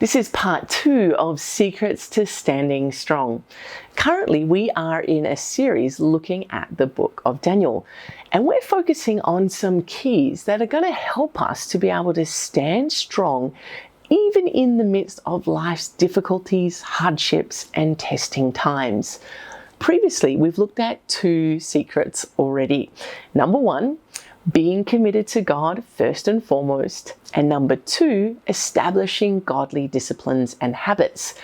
This is part 2 of Secrets to Standing Strong. Currently, we are in a series looking at the book of Daniel, and we're focusing on some keys that are going to help us to be able to stand strong even in the midst of life's difficulties, hardships, and testing times. Previously, we've looked at 2 secrets already. Number 1, being committed to God first and foremost. And number 2, establishing godly disciplines and habits.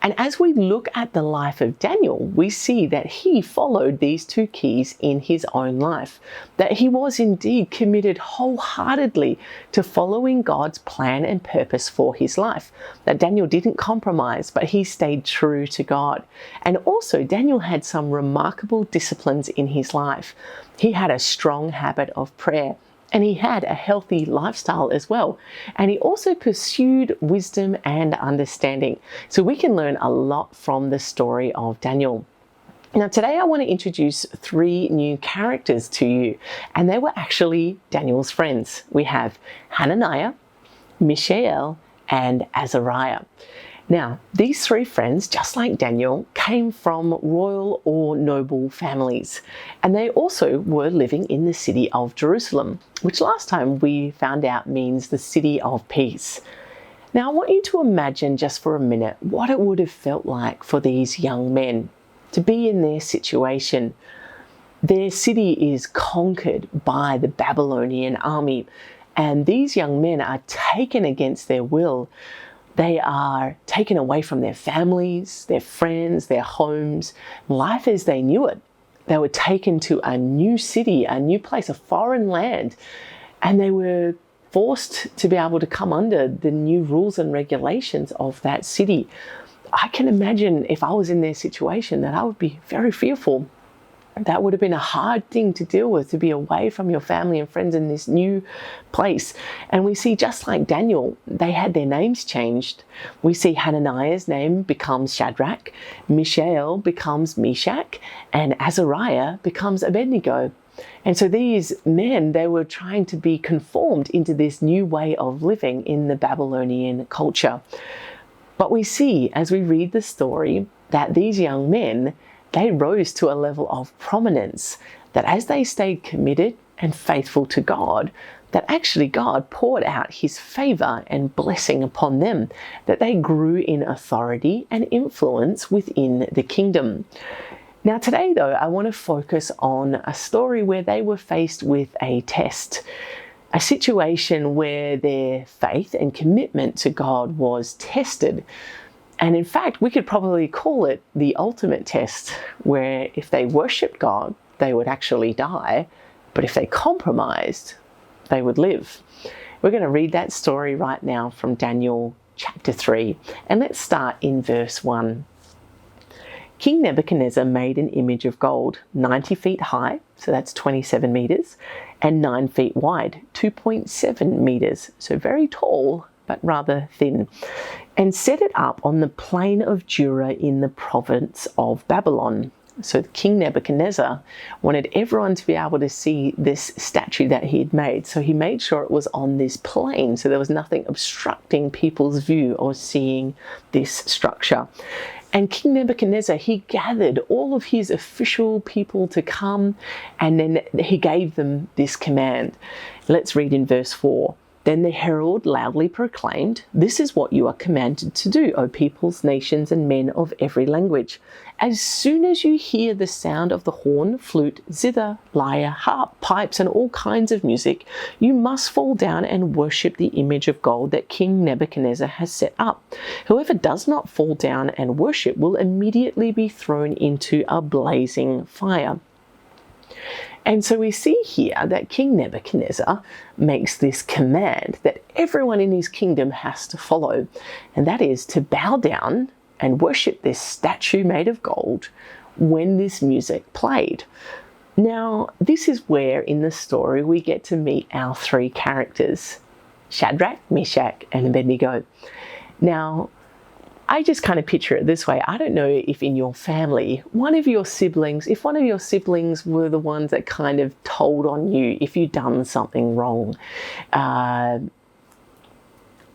And as we look at the life of Daniel, we see that he followed these 2 keys in his own life, that he was indeed committed wholeheartedly to following God's plan and purpose for his life. That Daniel didn't compromise, but he stayed true to God. And also, Daniel had some remarkable disciplines in his life. He had a strong habit of prayer, and he had a healthy lifestyle as well. And he also pursued wisdom and understanding. So we can learn a lot from the story of Daniel. Now today I want to introduce 3 new characters to you, and they were actually Daniel's friends. We have Hananiah, Mishael, and Azariah. Now, these 3 friends, just like Daniel, came from royal or noble families, and they also were living in the city of Jerusalem, which last time we found out means the city of peace. Now, I want you to imagine just for a minute what it would have felt like for these young men to be in their situation. Their city is conquered by the Babylonian army, and these young men are taken against their will. They are taken away from their families, their friends, their homes, life as they knew it. They were taken to a new city, a new place, a foreign land, and they were forced to be able to come under the new rules and regulations of that city. I can imagine if I was in their situation that I would be very fearful. That would have been a hard thing to deal with, to be away from your family and friends in this new place. And we see, just like Daniel, they had their names changed. We see Hananiah's name becomes Shadrach, Mishael becomes Meshach, and Azariah becomes Abednego. And so these men, they were trying to be conformed into this new way of living in the Babylonian culture. But we see, as we read the story, that these young men, they rose to a level of prominence, that as they stayed committed and faithful to God, that actually God poured out his favor and blessing upon them, that they grew in authority and influence within the kingdom. Now today though, I want to focus on a story where they were faced with a test, a situation where their faith and commitment to God was tested. And in fact, we could probably call it the ultimate test, where if they worshipped God, they would actually die, but if they compromised, they would live. We're going to read that story right now from Daniel chapter 3, and let's start in verse 1. King Nebuchadnezzar made an image of gold, 90 feet high, so that's 27 meters, and 9 feet wide, 2.7 meters, so very tall, but rather thin, and set it up on the plain of Dura in the province of Babylon. So King Nebuchadnezzar wanted everyone to be able to see this statue that he had made. So he made sure it was on this plain, so there was nothing obstructing people's view or seeing this structure. And King Nebuchadnezzar, he gathered all of his official people to come, and then he gave them this command. Let's read in verse 4. Then the herald loudly proclaimed, "This is what you are commanded to do, O peoples, nations, and men of every language. As soon as you hear the sound of the horn, flute, zither, lyre, harp, pipes, and all kinds of music, you must fall down and worship the image of gold that King Nebuchadnezzar has set up. Whoever does not fall down and worship will immediately be thrown into a blazing fire." And so we see here that King Nebuchadnezzar makes this command that everyone in his kingdom has to follow, and that is to bow down and worship this statue made of gold when this music played. Now, this is where in the story we get to meet our 3 characters, Shadrach, Meshach, and Abednego. Now, I just kind of picture it this way. I don't know if in your family, if one of your siblings were the ones that kind of told on you if you'd done something wrong.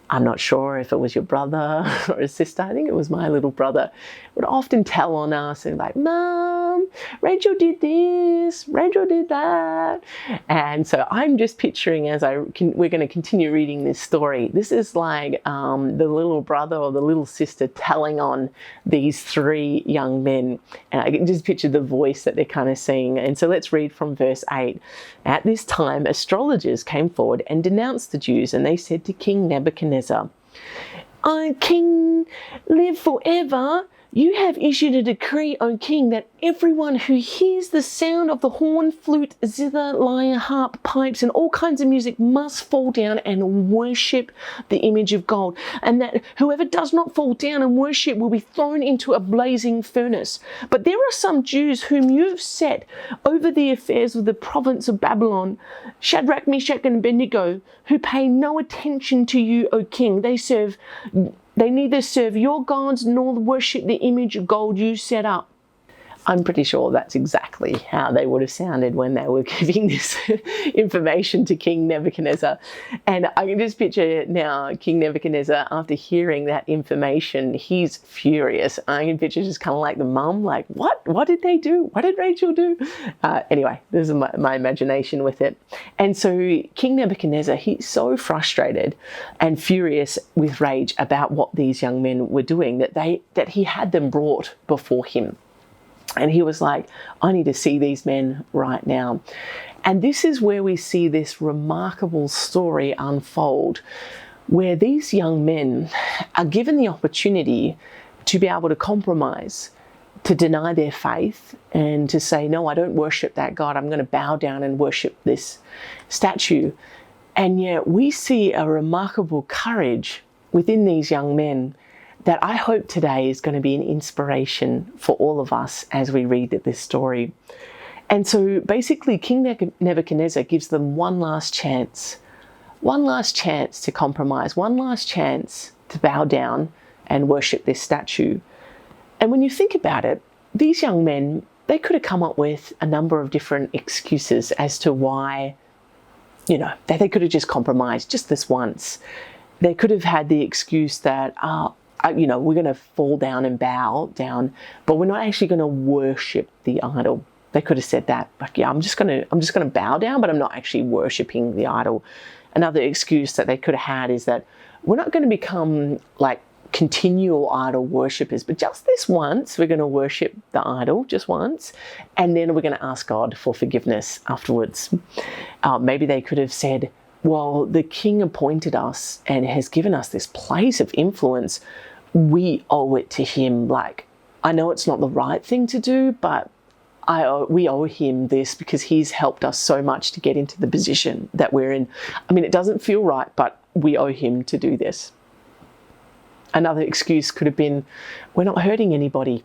I'm not sure if it was your brother or a sister. I think it was my little brother. Would often tell on us and like, Mom, Rachel did this, Rachel did that. And so I'm just picturing we're going to continue reading this story. This is like the little brother or the little sister telling on these three young men. And I can just picture the voice that they're kind of saying. And so let's read from verse 8. At this time, astrologers came forward and denounced the Jews, and they said to King Nebuchadnezzar, "O king, live forever. You have issued a decree, O king, that everyone who hears the sound of the horn, flute, zither, lyre, harp, pipes, and all kinds of music must fall down and worship the image of gold, and that whoever does not fall down and worship will be thrown into a blazing furnace. But there are some Jews whom you have set over the affairs of the province of Babylon, Shadrach, Meshach, and Abednego, who pay no attention to you, O king. They neither serve your gods nor worship the image of gold you set up." I'm pretty sure that's exactly how they would have sounded when they were giving this information to King Nebuchadnezzar. And I can just picture now King Nebuchadnezzar, after hearing that information, he's furious. I can picture just kind of like the mum, like, what? What did they do? What did Rachel do? Anyway, this is my imagination with it. And so King Nebuchadnezzar, he's so frustrated and furious with rage about what these young men were doing that he had them brought before him. And he was like, I need to see these men right now. And this is where we see this remarkable story unfold, where these young men are given the opportunity to be able to compromise, to deny their faith, and to say, no, I don't worship that God. I'm going to bow down and worship this statue. And yet we see a remarkable courage within these young men that I hope today is going to be an inspiration for all of us as we read this story. And so basically King Nebuchadnezzar gives them one last chance to compromise, one last chance to bow down and worship this statue. And when you think about it, these young men, they could have come up with a number of different excuses as to why, that they could have just compromised just this once. They could have had the excuse that, we're going to fall down and bow down, but we're not actually going to worship the idol. They could have said that, like, I'm just going to bow down, but I'm not actually worshiping the idol. Another excuse that they could have had is that we're not going to become like continual idol worshippers, but just this once, we're going to worship the idol just once, and then we're going to ask God for forgiveness afterwards. Maybe they could have said, well, the king appointed us and has given us this place of influence. We owe it to him. Like, I know it's not the right thing to do, but we owe him this because he's helped us so much to get into the position that we're in. I mean, it doesn't feel right, but we owe him to do this. Another excuse could have been, we're not hurting anybody.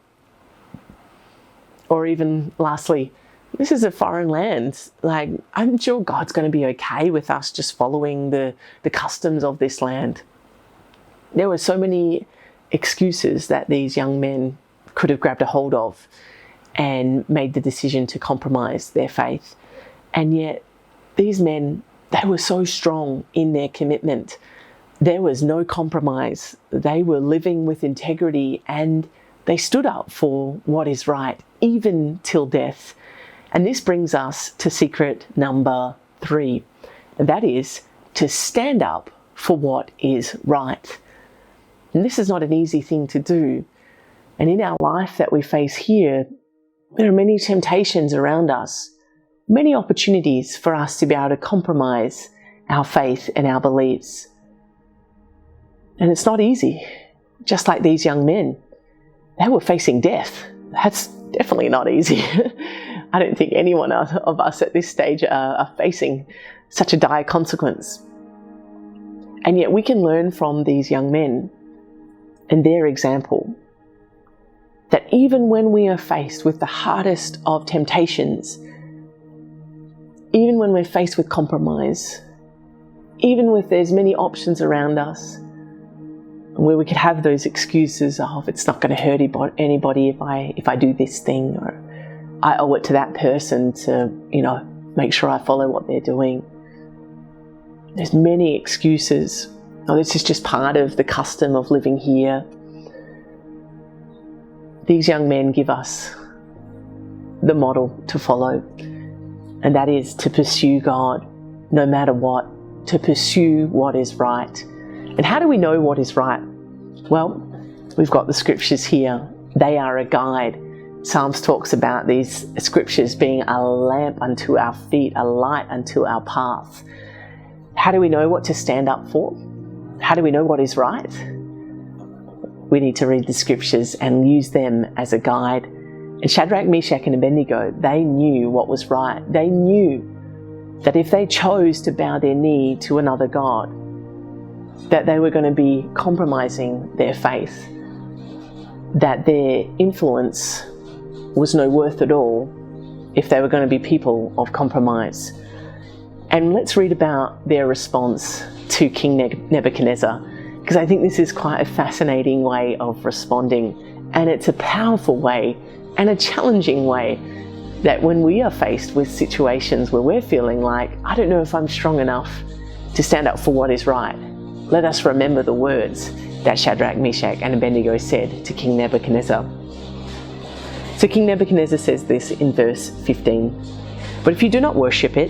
Or even lastly, this is a foreign land. Like, I'm sure God's going to be okay with us just following the customs of this land. There were so many excuses that these young men could have grabbed a hold of and made the decision to compromise their faith. And yet these men, they were so strong in their commitment. There was no compromise. They were living with integrity and they stood up for what is right, even till death. And this brings us to secret number 3, and that is to stand up for what is right. And this is not an easy thing to do. And in our life that we face here, there are many temptations around us, many opportunities for us to be able to compromise our faith and our beliefs. And it's not easy. Just like these young men, they were facing death. That's definitely not easy. I don't think anyone of us at this stage are facing such a dire consequence. And yet we can learn from these young men and their example that even when we are faced with the hardest of temptations, even when we're faced with compromise, even with there's many options around us, where we could have those excuses of it's not going to hurt anybody if I do this thing, or I owe it to that person to, make sure I follow what they're doing. There's many excuses Oh, this is just part of the custom of living here. These young men give us the model to follow, and that is to pursue God no matter what, to pursue what is right. And how do we know what is right? Well, we've got the scriptures here. They are a guide. Psalms talks about these scriptures being a lamp unto our feet, a light unto our path. How do we know what to stand up for? How do we know what is right? We need to read the scriptures and use them as a guide. And Shadrach, Meshach, and Abednego, they knew what was right. They knew that if they chose to bow their knee to another god, that they were going to be compromising their faith, that their influence was no worth at all if they were going to be people of compromise. And let's read about their response to King Nebuchadnezzar, because I think this is quite a fascinating way of responding, and it's a powerful way and a challenging way, that when we are faced with situations where we're feeling like, I don't know if I'm strong enough to stand up for what is right, let us remember the words that Shadrach, Meshach, and Abednego said to King Nebuchadnezzar. So King Nebuchadnezzar says this in verse 15. But if you do not worship it,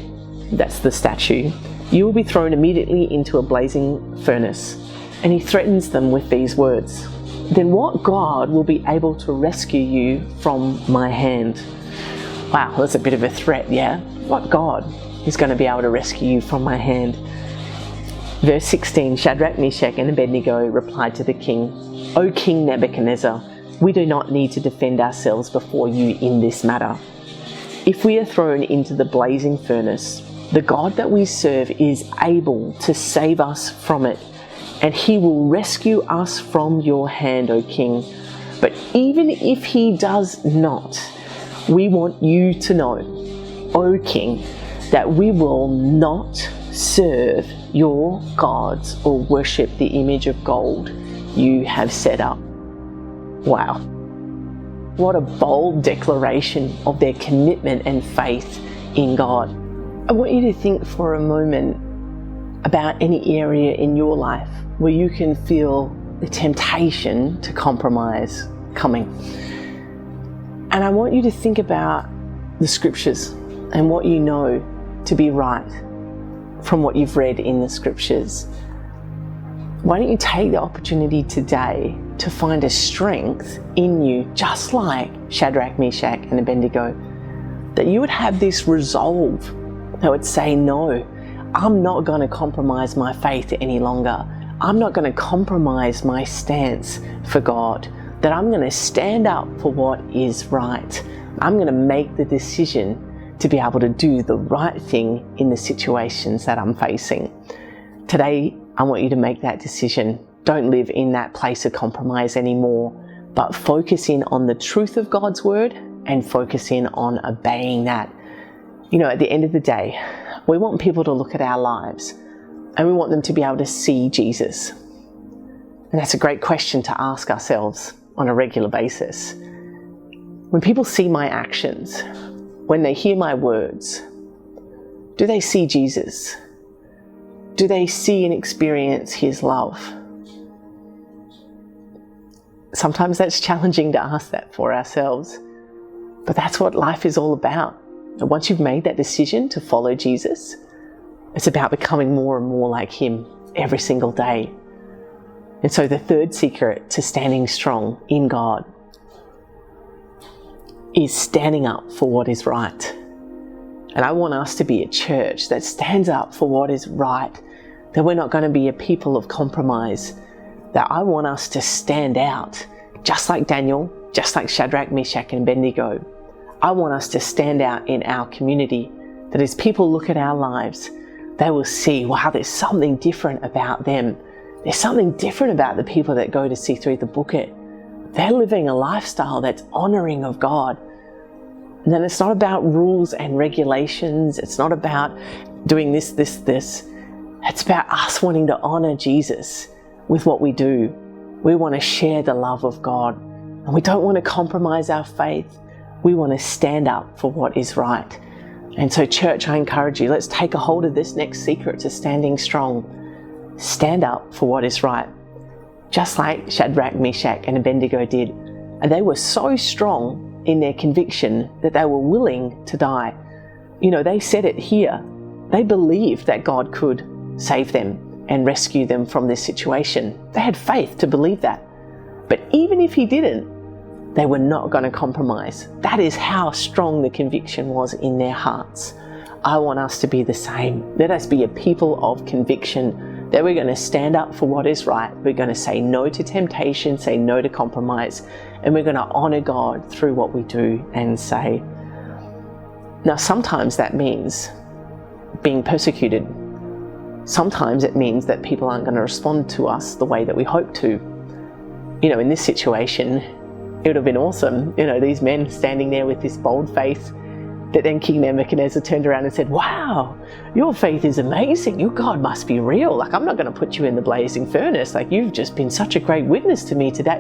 that's the statue, you will be thrown immediately into a blazing furnace. And he threatens them with these words. Then what God will be able to rescue you from my hand? Wow, that's a bit of a threat, yeah? What God is going to be able to rescue you from my hand? Verse 16, Shadrach, Meshach, and Abednego replied to the king, O King Nebuchadnezzar, we do not need to defend ourselves before you in this matter. If we are thrown into the blazing furnace, the God that we serve is able to save us from it, and he will rescue us from your hand, O king. But even if he does not, we want you to know, O king, that we will not serve your gods or worship the image of gold you have set up. Wow. What a bold declaration of their commitment and faith in God. I want you to think for a moment about any area in your life where you can feel the temptation to compromise coming. And I want you to think about the scriptures and what you know to be right from what you've read in the scriptures. Why don't you take the opportunity today to find a strength in you, just like Shadrach, Meshach, and Abednego, that you would have this resolve that would say, no, I'm not going to compromise my faith any longer. I'm not going to compromise my stance for God, that I'm going to stand up for what is right. I'm going to make the decision to be able to do the right thing in the situations that I'm facing. Today, I want you to make that decision. Don't live in that place of compromise anymore, but focus in on the truth of God's word and focus in on obeying that. You know, at the end of the day, we want people to look at our lives and we want them to be able to see Jesus. And that's a great question to ask ourselves on a regular basis. When people see my actions, when they hear my words, do they see Jesus? Do they see and experience his love? Sometimes that's challenging to ask that for ourselves, but that's what life is all about. And once you've made that decision to follow Jesus, it's about becoming more and more like him every single day. And so the third secret to standing strong in God is standing up for what is right. And I want us to be a church that stands up for what is right, that we're not going to be a people of compromise, that I want us to stand out, just like Daniel, just like Shadrach, Meshach, and Abednego. I want us to stand out in our community, that as people look at our lives, they will see, wow, there's something different about them. There's something different about the people that go to see through the Bukit. They're living a lifestyle that's honoring of God. And then it's not about rules and regulations. It's not about doing this. It's about us wanting to honor Jesus with what we do. We want to share the love of God. And we don't want to compromise our faith. We want to stand up for what is right. And so, church, I encourage you, let's take a hold of this next secret to standing strong. stand up for what is right, just like Shadrach, Meshach, and Abednego did. And they were so strong in their conviction that they were willing to die. They said it here. They believed that God could save them and rescue them from this situation. They had faith to believe that. But even if he didn't, they were not going to compromise. That is how strong the conviction was in their hearts. I want us to be the same. Let us be a people of conviction, that we're going to stand up for what is right. We're going to say no to temptation, say no to compromise, and we're going to honor God through what we do and say. Now, sometimes that means being persecuted. Sometimes it means that people aren't going to respond to us the way that we hope to. In this situation, it would have been awesome, these men standing there with this bold faith, that then King Nebuchadnezzar turned around and said, wow, your faith is amazing. Your God must be real. I'm not going to put you in the blazing furnace. You've just been such a great witness to me today.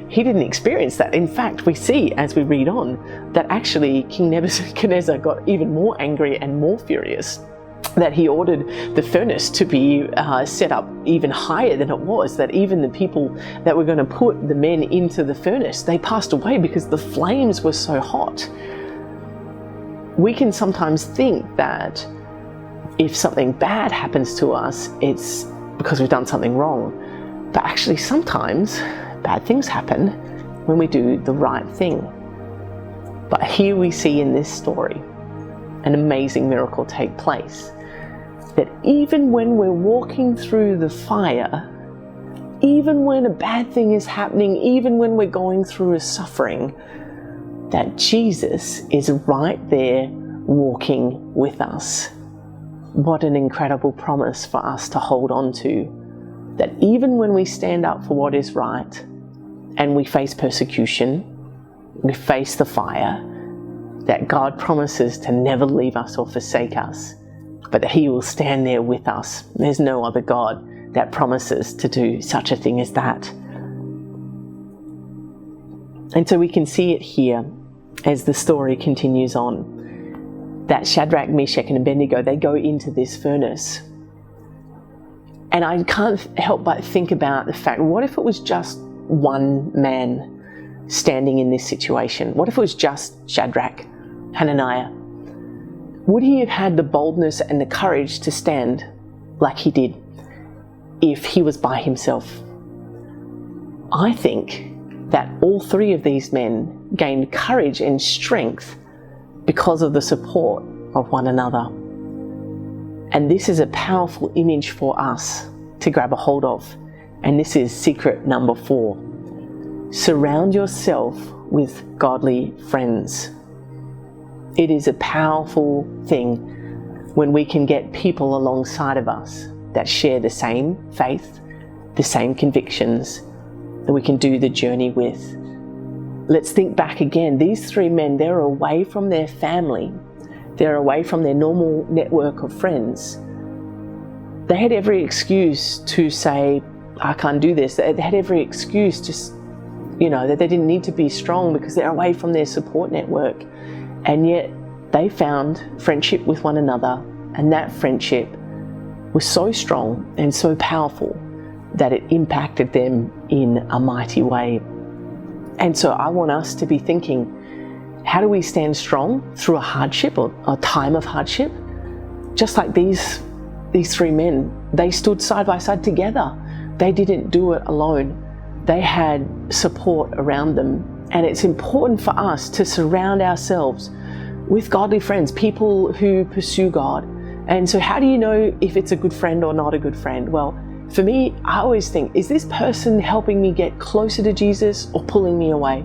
He didn't experience that. In fact, we see as we read on that actually King Nebuchadnezzar got even more angry and more furious, that he ordered the furnace to be set up even higher than it was, that even the people that were going to put the men into the furnace, they passed away because the flames were so hot. We can sometimes think that if something bad happens to us, it's because we've done something wrong. But actually, sometimes bad things happen when we do the right thing. But here we see in this story an amazing miracle take place. That even when we're walking through the fire, even when a bad thing is happening, even when we're going through a suffering, that Jesus is right there walking with us. What an incredible promise for us to hold on to. That even when we stand up for what is right and we face persecution, we face the fire, that God promises to never leave us or forsake us, but that he will stand there with us. There's no other God that promises to do such a thing as that. And so we can see it here as the story continues on, that Shadrach, Meshach, and Abednego, they go into this furnace. And I can't help but think about the fact, what if it was just one man standing in this situation? What if it was just Shadrach, Hananiah? Would he have had the boldness and the courage to stand like he did if he was by himself? I think that all three of these men gained courage and strength because of the support of one another. And this is a powerful image for us to grab a hold of. And this is secret number 4. Surround yourself with godly friends. It is a powerful thing when we can get people alongside of us that share the same faith, the same convictions, that we can do the journey with. Let's think back again. These 3 men, they're away from their family. They're away from their normal network of friends. They had every excuse to say, I can't do this. They had every excuse to, that they didn't need to be strong because they're away from their support network. And yet they found friendship with one another, and that friendship was so strong and so powerful that it impacted them in a mighty way. And so I want us to be thinking, how do we stand strong through a hardship or a time of hardship? Just like these 3 men, they stood side by side together. They didn't do it alone. They had support around them. And it's important for us to surround ourselves with godly friends, people who pursue God. And so how do you know if it's a good friend or not a good friend? Well, for me, I always think, is this person helping me get closer to Jesus or pulling me away?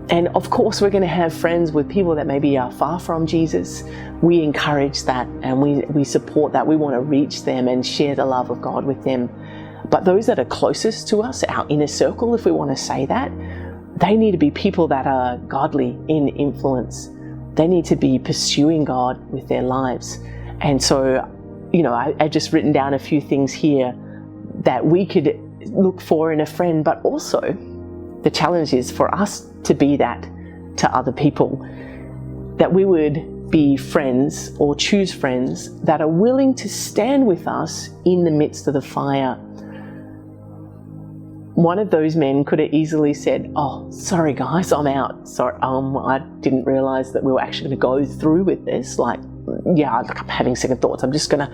And of course, we're going to have friends with people that maybe are far from Jesus. We encourage that and we support that. We want to reach them and share the love of God with them. But those that are closest to us, our inner circle, if we want to say that, they need to be people that are godly in influence. They need to be pursuing God with their lives. And so, I just written down a few things here that we could look for in a friend, but also the challenge is for us to be that to other people, that we would be friends or choose friends that are willing to stand with us in the midst of the fire. One of those men could have easily said, "Oh, sorry guys, I'm out. Sorry, I didn't realize that we were actually going to go through with this. Like, yeah, I'm having second thoughts. I'm just gonna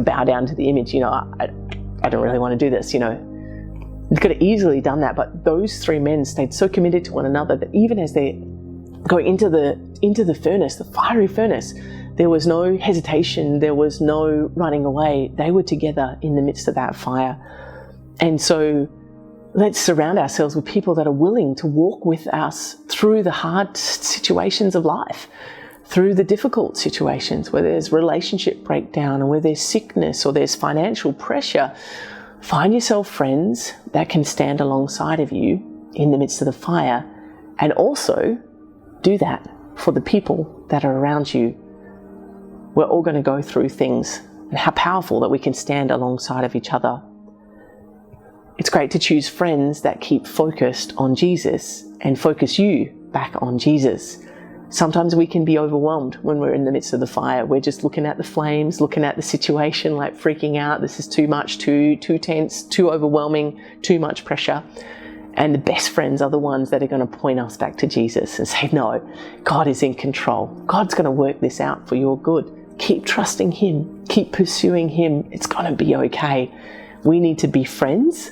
bow down to the image. I don't really want to do this. They could have easily done that, but those three men stayed so committed to one another that even as they go into the furnace, the fiery furnace, there was no hesitation. There was no running away. They were together in the midst of that fire. And so let's surround ourselves with people that are willing to walk with us through the hard situations of life, through the difficult situations where there's relationship breakdown or where there's sickness or there's financial pressure. Find yourself friends that can stand alongside of you in the midst of the fire, and also do that for the people that are around you. We're all going to go through things, and how powerful that we can stand alongside of each other. It's great to choose friends that keep focused on Jesus and focus you back on Jesus. Sometimes we can be overwhelmed when we're in the midst of the fire. We're just looking at the flames, looking at the situation, like freaking out. This is too much, too tense, too overwhelming, too much pressure. And the best friends are the ones that are going to point us back to Jesus and say, no, God is in control. God's going to work this out for your good. Keep trusting Him. Keep pursuing Him. It's going to be okay. We need to be friends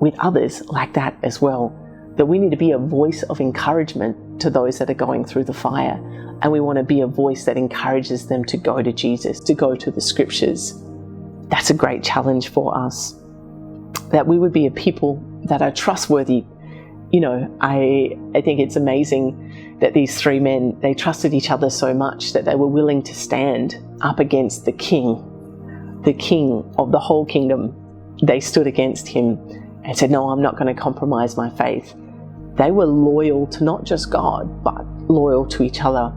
with others like that as well. That we need to be a voice of encouragement to those that are going through the fire. And we want to be a voice that encourages them to go to Jesus, to go to the scriptures. That's a great challenge for us. That we would be a people that are trustworthy. I think it's amazing that these three men, they trusted each other so much that they were willing to stand up against the king of the whole kingdom. They stood against him and said, no, I'm not going to compromise my faith. They were loyal to not just God, but loyal to each other.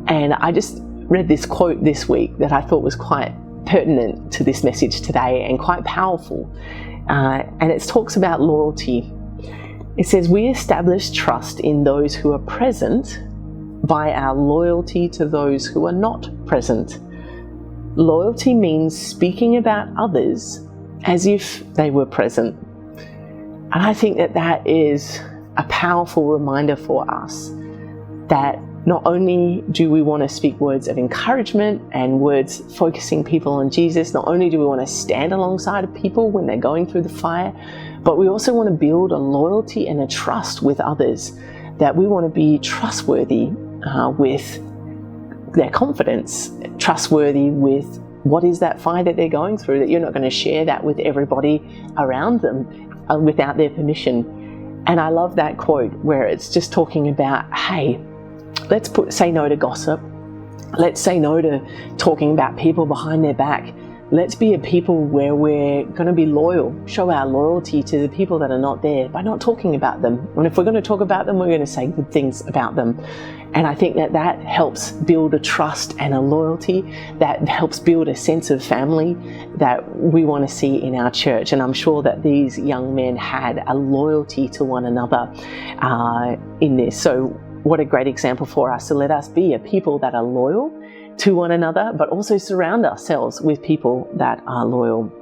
And I just read this quote this week that I thought was quite pertinent to this message today and quite powerful. And it talks about loyalty. It says, we establish trust in those who are present by our loyalty to those who are not present. Loyalty means speaking about others as if they were present. And I think that is a powerful reminder for us that not only do we want to speak words of encouragement and words focusing people on Jesus, not only do we want to stand alongside of people when they're going through the fire, but we also want to build a loyalty and a trust with others, that we want to be trustworthy with their confidence, trustworthy with what is that fire that they're going through, that you're not going to share that with everybody around them without their permission. And I love that quote where it's just talking about, hey, let's say no to gossip. Let's say no to talking about people behind their back. Let's be a people where we're going to be loyal, show our loyalty to the people that are not there by not talking about them. And if we're going to talk about them, we're going to say good things about them. And I think that helps build a trust and a loyalty, that helps build a sense of family that we want to see in our church. And I'm sure that these young men had a loyalty to one another in this. So what a great example for us. So let us be a people that are loyal to one another, but also surround ourselves with people that are loyal.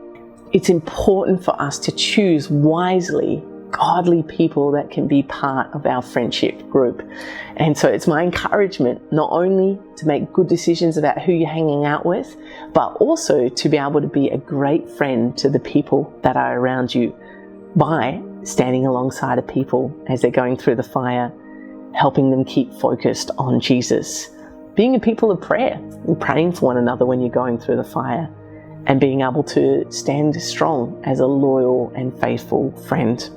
It's important for us to choose wisely godly people that can be part of our friendship group. And so it's my encouragement not only to make good decisions about who you're hanging out with, but also to be able to be a great friend to the people that are around you by standing alongside of people as they're going through the fire, helping them keep focused on Jesus. Being a people of prayer and praying for one another when you're going through the fire, and being able to stand strong as a loyal and faithful friend.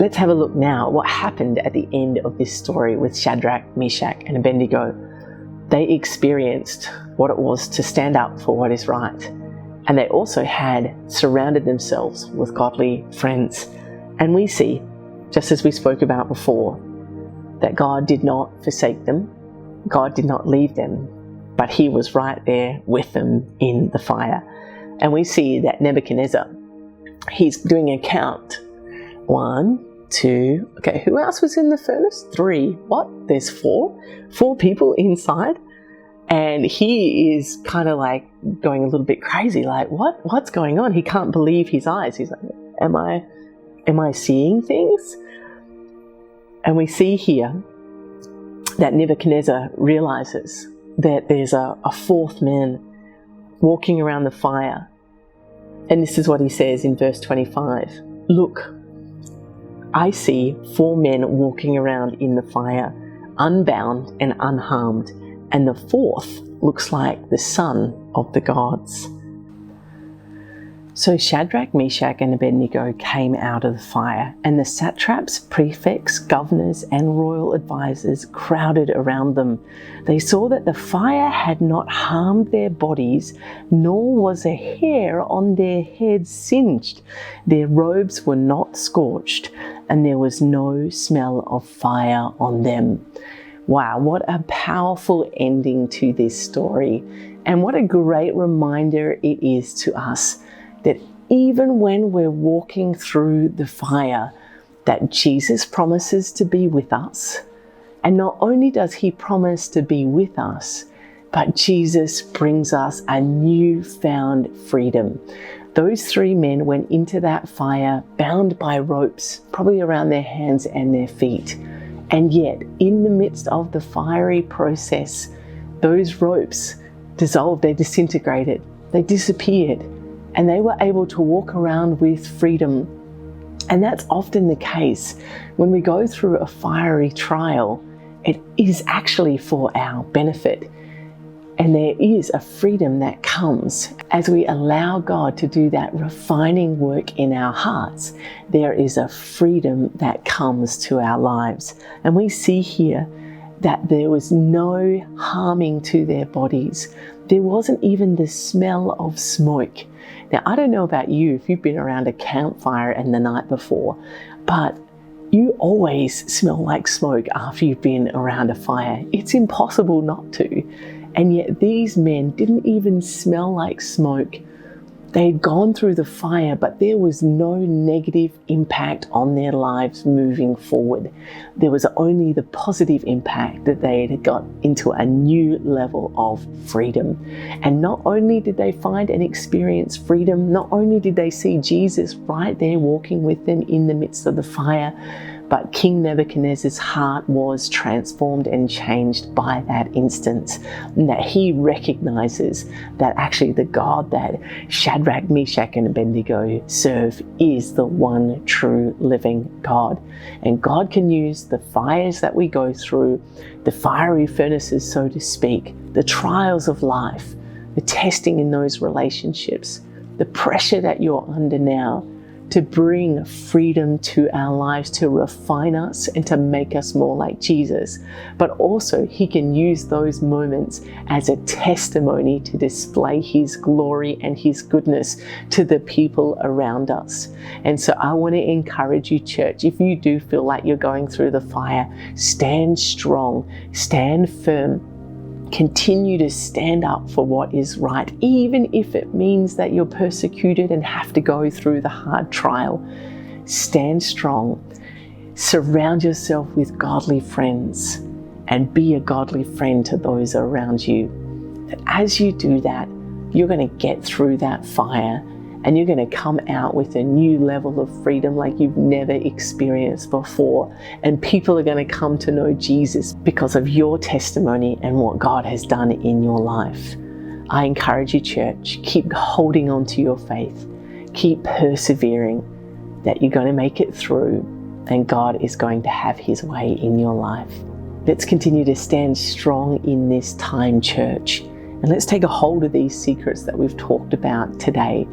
Let's have a look now what happened at the end of this story with Shadrach, Meshach, and Abednego. They experienced what it was to stand up for what is right. And they also had surrounded themselves with godly friends. And we see, just as we spoke about before, that God did not forsake them. God did not leave them, but He was right there with them in the fire. And we see that Nebuchadnezzar, he's doing a count. 1, 2, okay, who else was in the furnace? 3. What? There's 4? 4 people inside? And he is kind of like going a little bit crazy, like, what's going on? He can't believe his eyes. He's like, am I seeing things? And we see here that Nebuchadnezzar realizes that there's a fourth man walking around the fire. And this is what he says in verse 25. Look, I see 4 men walking around in the fire, unbound and unharmed, and the fourth looks like the son of the gods. So Shadrach, Meshach, and Abednego came out of the fire, and the satraps, prefects, governors, and royal advisors crowded around them. They saw that the fire had not harmed their bodies, nor was a hair on their heads singed. Their robes were not scorched, and there was no smell of fire on them. Wow, what a powerful ending to this story, and what a great reminder it is to us that even when we're walking through the fire, that Jesus promises to be with us. And not only does he promise to be with us, but Jesus brings us a newfound freedom. Those 3 men went into that fire bound by ropes, probably around their hands and their feet. And yet, in the midst of the fiery process, those ropes dissolved, they disintegrated, they disappeared. And they were able to walk around with freedom. And that's often the case when we go through a fiery trial. It is actually for our benefit. And there is a freedom that comes as we allow God to do that refining work in our hearts. There is a freedom that comes to our lives. And we see here that there was no harming to their bodies. There wasn't even the smell of smoke. Now, I don't know about you if you've been around a campfire and the night before, but you always smell like smoke after you've been around a fire. It's impossible not to. And yet these men didn't even smell like smoke. They had gone through the fire, but there was no negative impact on their lives moving forward. There was only the positive impact that they had got into a new level of freedom. And not only did they find and experience freedom, not only did they see Jesus right there walking with them in the midst of the fire, but King Nebuchadnezzar's heart was transformed and changed by that instance, and that he recognizes that actually the God that Shadrach, Meshach, and Abednego serve is the one true living God. And God can use the fires that we go through, the fiery furnaces, so to speak, the trials of life, the testing in those relationships, the pressure that you're under now, to bring freedom to our lives, to refine us and to make us more like Jesus. But also he can use those moments as a testimony to display his glory and his goodness to the people around us. And so I want to encourage you, church, if you do feel like you're going through the fire, stand strong, stand firm. Continue to stand up for what is right, even if it means that you're persecuted and have to go through the hard trial. Stand strong. Surround yourself with godly friends and be a godly friend to those around you. That as you do that, you're going to get through that fire and you're going to come out with a new level of freedom like you've never experienced before. And people are going to come to know Jesus because of your testimony and what God has done in your life. I encourage you, church, keep holding on to your faith. Keep persevering, that you're going to make it through and God is going to have his way in your life. Let's continue to stand strong in this time, church. And let's take a hold of these secrets that we've talked about today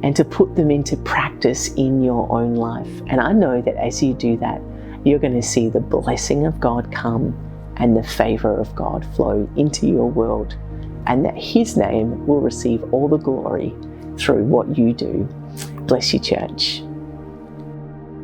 and to put them into practice in your own life. And I know that as you do that, you're going to see the blessing of God come and the favor of God flow into your world, and that his name will receive all the glory through what you do. Bless you, church.